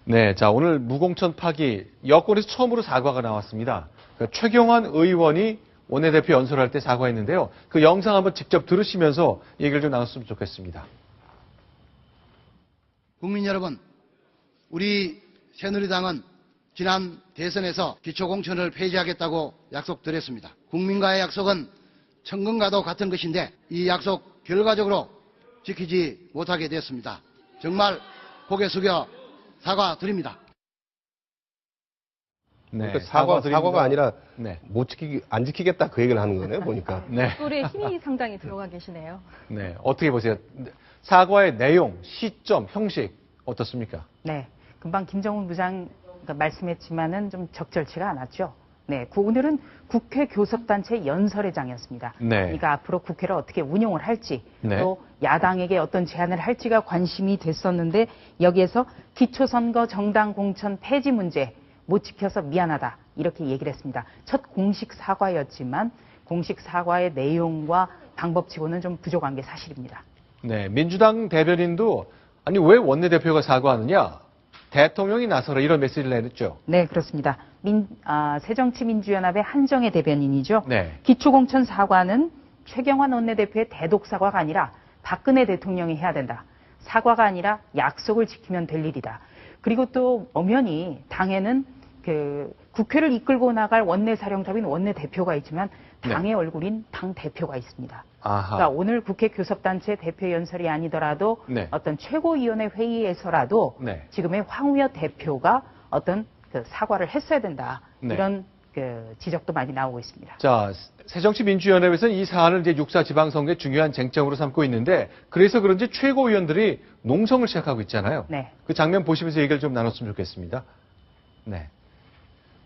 네, 자 오늘 무공천 파기 여권에서 처음으로 사과가 나왔습니다. 그러니까 최경환 의원이 원내대표 연설할 때 사과했는데요. 그 영상 한번 직접 들으시면서 얘기를 좀 나눴으면 좋겠습니다. 국민 여러분, 우리 새누리당은 지난 대선에서 기초공천을 폐지하겠다고 약속드렸습니다. 국민과의 약속은 천금과도 같은 것인데 이 약속 결과적으로 지키지 못하게 됐습니다. 정말 고개 숙여 사과드립니다. 네, 그러니까 사과가 아니라 안 지키겠다 그 얘기를 하는 거네요, 보니까. 네. 목소리에 힘이 상당히 들어가 계시네요. 네, 어떻게 보세요? 사과의 내용, 시점, 형식 어떻습니까? 네, 금방 김정은 부장 말씀했지만은 좀 적절치가 않았죠. 네, 오늘은 국회 교섭단체 연설회장이었습니다. 네. 그러니까 앞으로 국회를 어떻게 운영을 할지, 네. 또 야당에게 어떤 제안을 할지가 관심이 됐었는데 여기에서 기초선거 정당 공천 폐지 문제 못 지켜서 미안하다 이렇게 얘기를 했습니다. 첫 공식 사과였지만 공식 사과의 내용과 방법치고는 좀 부족한 게 사실입니다. 네, 민주당 대변인도 아니 왜 원내대표가 사과하느냐? 대통령이 나서라 이런 메시지를 내냈죠. 네, 그렇습니다. 새정치민주연합의 한정혜 대변인이죠. 네. 기초공천 사과는 최경환 원내대표의 대독 사과가 아니라 박근혜 대통령이 해야 된다. 사과가 아니라 약속을 지키면 될 일이다. 그리고 또 엄연히 당에는 국회를 이끌고 나갈 원내사령탑인 원내대표가 있지만 당의 얼굴인 당대표가 있습니다. 아하. 그러니까 오늘 국회 교섭단체 대표 연설이 아니더라도 어떤 최고위원회 회의에서라도 지금의 황우여 대표가 어떤 사과를 했어야 된다. 이런 지적도 많이 나오고 있습니다. 자, 새정치민주연합에서는 이 사안을 이제 6.4 지방선거의 중요한 쟁점으로 삼고 있는데 그래서 그런지 최고위원들이 농성을 시작하고 있잖아요. 네. 그 장면 보시면서 얘기를 좀 나눴으면 좋겠습니다. 네.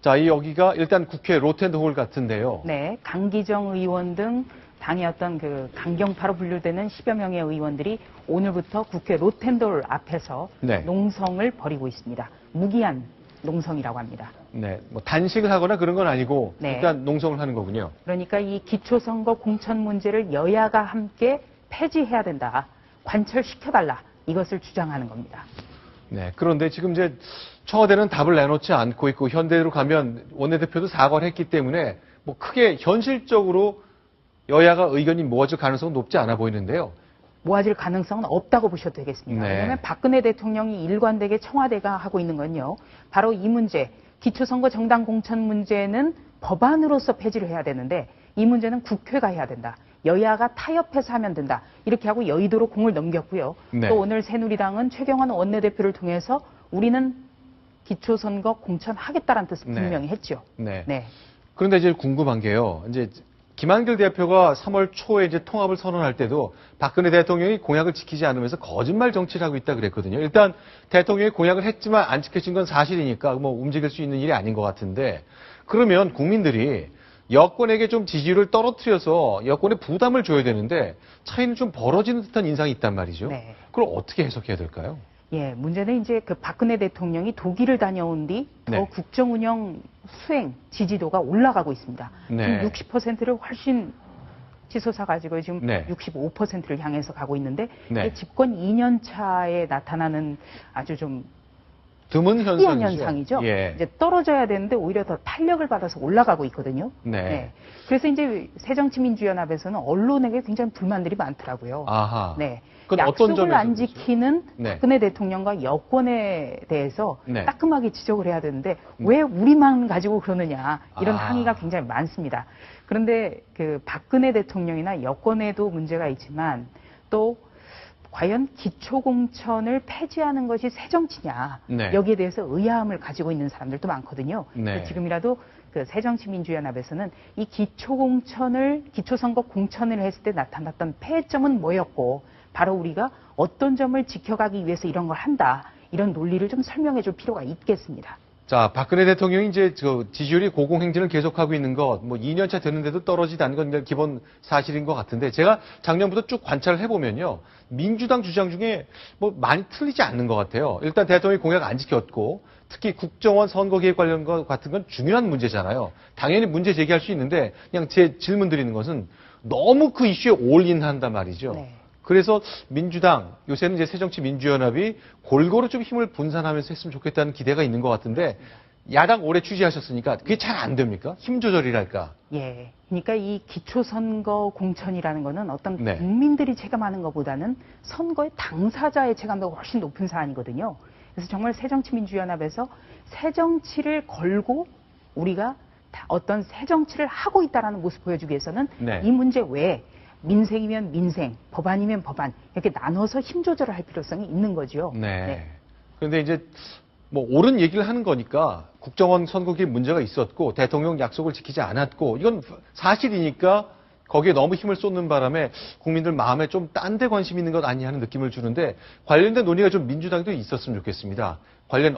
자, 여기가 일단 국회 로텐홀 같은데요. 네, 강기정 의원 등 당의 어떤 강경파로 분류되는 10여 명의 의원들이 오늘부터 국회 로텐홀 앞에서 농성을 벌이고 있습니다. 무기한 농성이라고 합니다. 네, 뭐 단식을 하거나 그런 건 아니고 일단 농성을 하는 거군요. 그러니까 이 기초선거 공천 문제를 여야가 함께 폐지해야 된다. 관철시켜달라. 이것을 주장하는 겁니다. 네, 그런데 지금 이제 청와대는 답을 내놓지 않고 있고 현대로 가면 원내대표도 사과를 했기 때문에 뭐 크게 현실적으로 여야가 의견이 모아질 가능성은 높지 않아 보이는데요. 모아질 가능성은 없다고 보셔도 되겠습니다. 왜냐하면 박근혜 대통령이 일관되게 청와대가 하고 있는 건요. 바로 이 문제, 기초선거 정당 공천 문제는 법안으로서 폐지를 해야 되는데 이 문제는 국회가 해야 된다. 여야가 타협해서 하면 된다. 이렇게 하고 여의도로 공을 넘겼고요. 또 오늘 새누리당은 최경환 원내대표를 통해서 우리는 기초선거 공천하겠다라는 뜻을 분명히 했죠. 네. 그런데 이제 궁금한 게요. 이제 김한길 대표가 3월 초에 이제 통합을 선언할 때도 박근혜 대통령이 공약을 지키지 않으면서 거짓말 정치를 하고 있다 그랬거든요. 일단 대통령이 공약을 했지만 안 지켜진 건 사실이니까 뭐 움직일 수 있는 일이 아닌 것 같은데 그러면 국민들이 여권에게 좀 지지율을 떨어뜨려서 여권에 부담을 줘야 되는데 차이는 좀 벌어지는 듯한 인상이 있단 말이죠. 그걸 어떻게 해석해야 될까요? 예, 문제는 이제 박근혜 대통령이 독일을 다녀온 뒤 더 국정 운영 수행 지지도가 올라가고 있습니다. 지금 60%를 훨씬 치솟아 가지고 지금 65%를 향해서 가고 있는데 이게 집권 2년 차에 나타나는 아주 좀 드문 현상이죠. 이제 떨어져야 되는데 오히려 더 탄력을 받아서 올라가고 있거든요. 그래서 이제 새정치민주연합에서는 언론에게 굉장히 불만들이 많더라고요. 약속을 안 지키는 박근혜 대통령과 여권에 대해서 따끔하게 지적을 해야 되는데 왜 우리만 가지고 그러느냐 이런 항의가 굉장히 많습니다. 그런데 박근혜 대통령이나 여권에도 문제가 있지만 또 과연 기초공천을 폐지하는 것이 새정치냐 여기에 대해서 의아함을 가지고 있는 사람들도 많거든요. 지금이라도 새정치민주연합에서는 이 기초선거 공천을 했을 때 나타났던 폐점은 뭐였고 바로 우리가 어떤 점을 지켜가기 위해서 이런 걸 한다. 이런 논리를 좀 설명해 줄 필요가 있겠습니다. 자, 박근혜 대통령이 이제 지지율이 고공행진을 계속하고 있는 것, 뭐 2년차 되는데도 떨어지지 않은 건 기본 사실인 것 같은데 제가 작년부터 쭉 관찰을 해보면요. 민주당 주장 중에 뭐 많이 틀리지 않는 것 같아요. 일단 대통령이 공약 안 지켰고 특히 국정원 선거개혁 관련 것 같은 건 중요한 문제잖아요. 당연히 문제 제기할 수 있는데 그냥 제 질문 드리는 것은 너무 그 이슈에 올인한단 말이죠. 그래서 민주당, 요새는 이제 새정치민주연합이 골고루 좀 힘을 분산하면서 했으면 좋겠다는 기대가 있는 것 같은데, 야당 오래 취재하셨으니까 그게 잘 안 됩니까? 힘 조절이랄까? 예. 그러니까 이 기초선거 공천이라는 거는 어떤 네. 국민들이 체감하는 것보다는 선거의 당사자의 체감도가 훨씬 높은 사안이거든요. 그래서 정말 새정치민주연합에서 새정치를 걸고 우리가 어떤 새정치를 하고 있다는 모습을 보여주기 위해서는 네. 이 문제 외에 민생이면 민생, 법안이면 법안 이렇게 나눠서 힘 조절을 할 필요성이 있는 거죠. 네. 네. 그런데 이제 뭐 옳은 얘기를 하는 거니까 국정원 선거기에 문제가 있었고 대통령 약속을 지키지 않았고 이건 사실이니까 거기에 너무 힘을 쏟는 바람에 국민들 마음에 좀 딴 데 관심 있는 것 아니냐 하는 느낌을 주는데 관련된 논의가 좀 민주당도 있었으면 좋겠습니다. 관련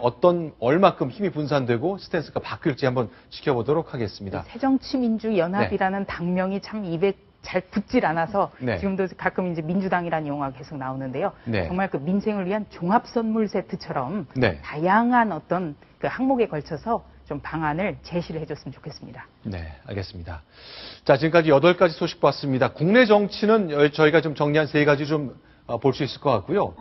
얼마큼 힘이 분산되고 스탠스가 바뀔지 한번 지켜보도록 하겠습니다. 새정치민주연합이라는 당명이 참 입에 잘 붙질 않아서 네. 지금도 가끔 이제 민주당이라는 용어가 계속 나오는데요. 네. 정말 그 민생을 위한 종합 선물 세트처럼 네. 다양한 어떤 그 항목에 걸쳐서 좀 방안을 제시를 해줬으면 좋겠습니다. 네, 알겠습니다. 자, 지금까지 8가지 소식 봤습니다. 국내 정치는 저희가 좀 정리한 3가지 좀 볼 수 있을 것 같고요.